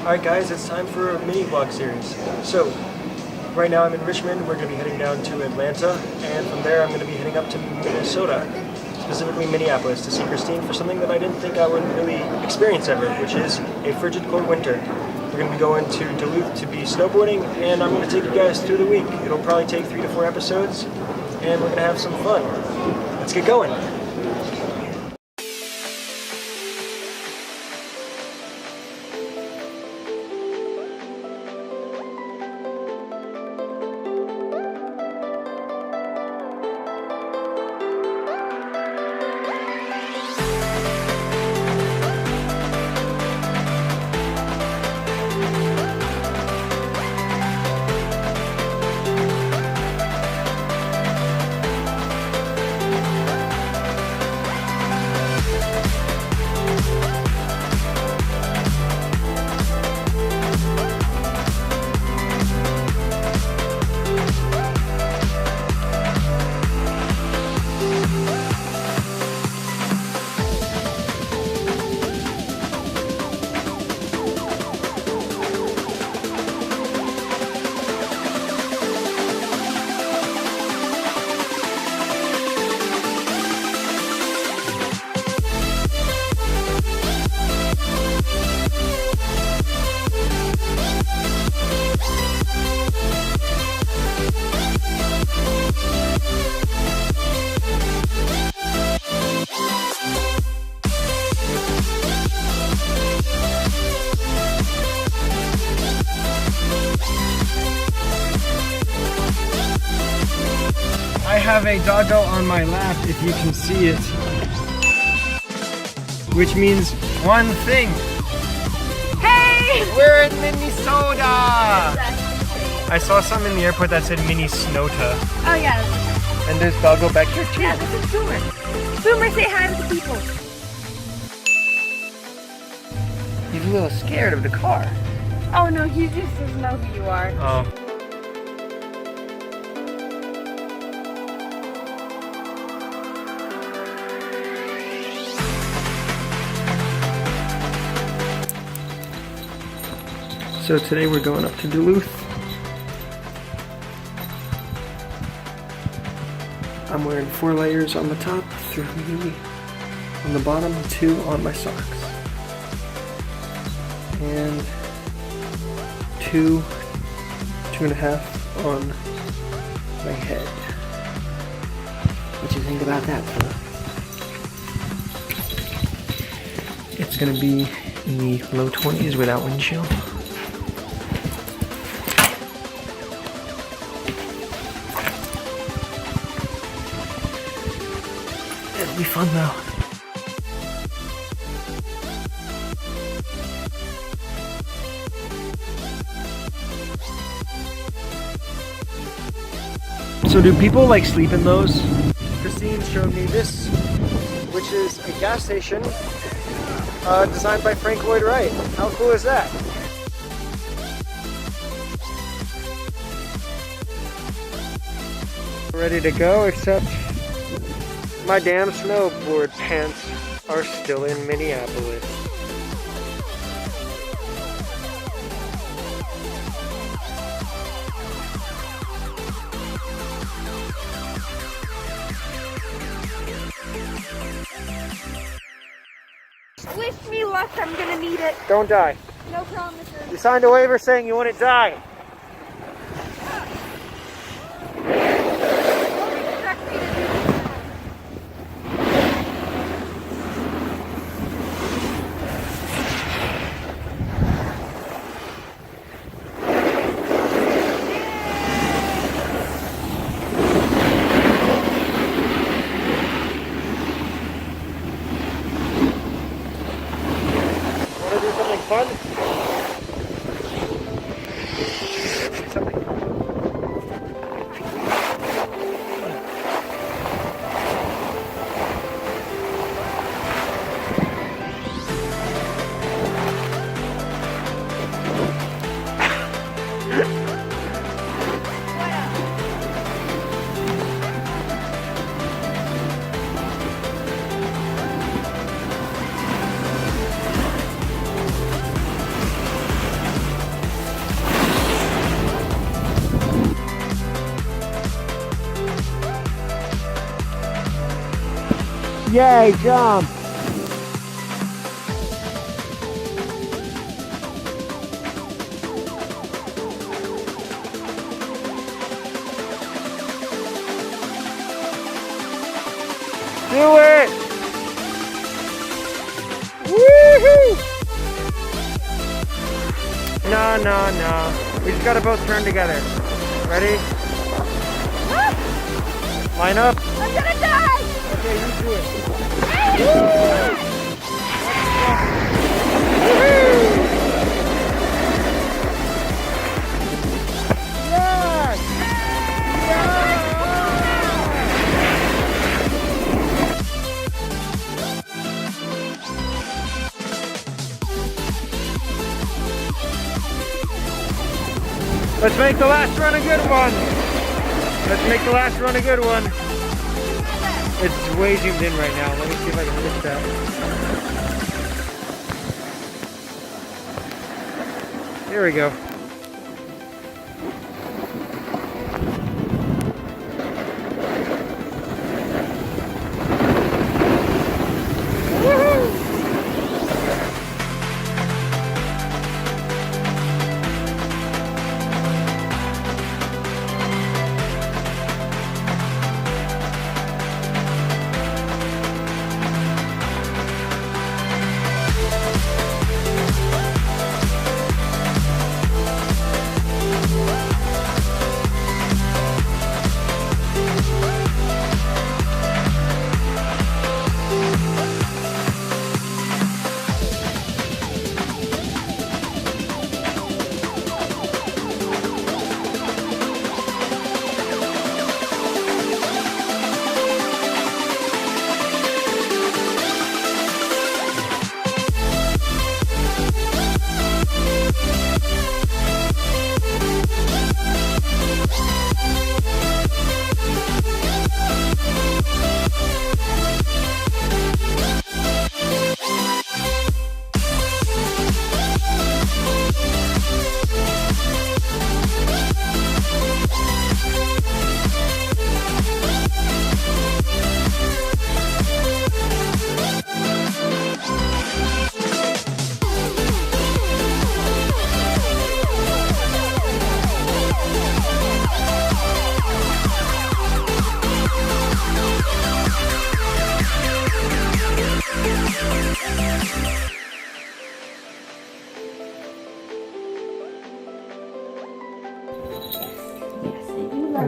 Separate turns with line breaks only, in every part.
Alright guys, it's time for a mini vlog series. So, right now I'm in Richmond, we're going to be heading down to Atlanta, and from there I'm going to be heading up to Minnesota, specifically Minneapolis, to see Christine for something that I didn't think I would really experience ever, which is a frigid cold winter. We're going to be going to Duluth to be snowboarding, and I'm going to take you guys through the week. It'll probably take 3 to 4 episodes, and we're going to have some fun. Let's get going! I have a doggo on my lap, if you can see it. Which means one thing.
Hey!
We're in Minnesota! I saw some in the airport that said Minnesota.
Oh yeah.
And there's doggo back here too.
Yeah, this is Boomer. Boomer, say hi to the people.
He's a little scared of the car.
Oh no, he just doesn't know who you are.
Oh. So today we're going up to Duluth. I'm wearing 4 layers on the top, 3 on the bottom, 2 on my socks. And 2.5 on my head. What do you think about that, fella? It's gonna be in the low 20s without windshield. It'll be fun though. So do people like sleep in those? Christine showed me this, which is a gas station designed by Frank Lloyd Wright. How cool is that? Ready to go, except my damn snowboard pants are still in Minneapolis.
Wish me luck, I'm gonna need it.
Don't die.
No promises.
You signed a waiver saying you wouldn't die. Fun? Yay, jump! Do it! Woohoo! No. We just gotta both turn together. Ready? Line up.
I'm gonna die!
Okay, you do it. Yes! Let's make the last run a good one. Let's make the last run a good one. It's way zoomed in right now. Let me see if I can fix that. Here we go.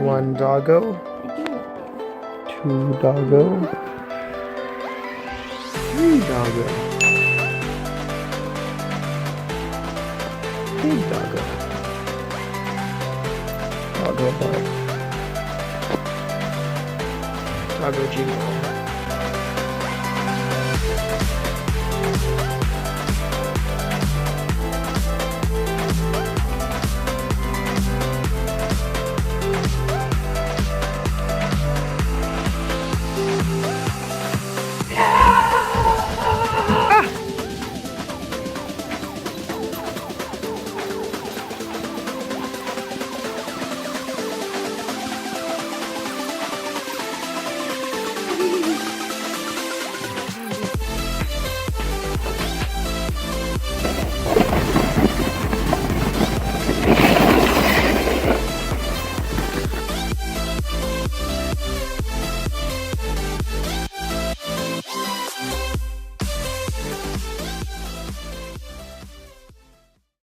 One doggo. Two doggo. Three doggo. Big doggo. Doggo butt. Doggo jingle.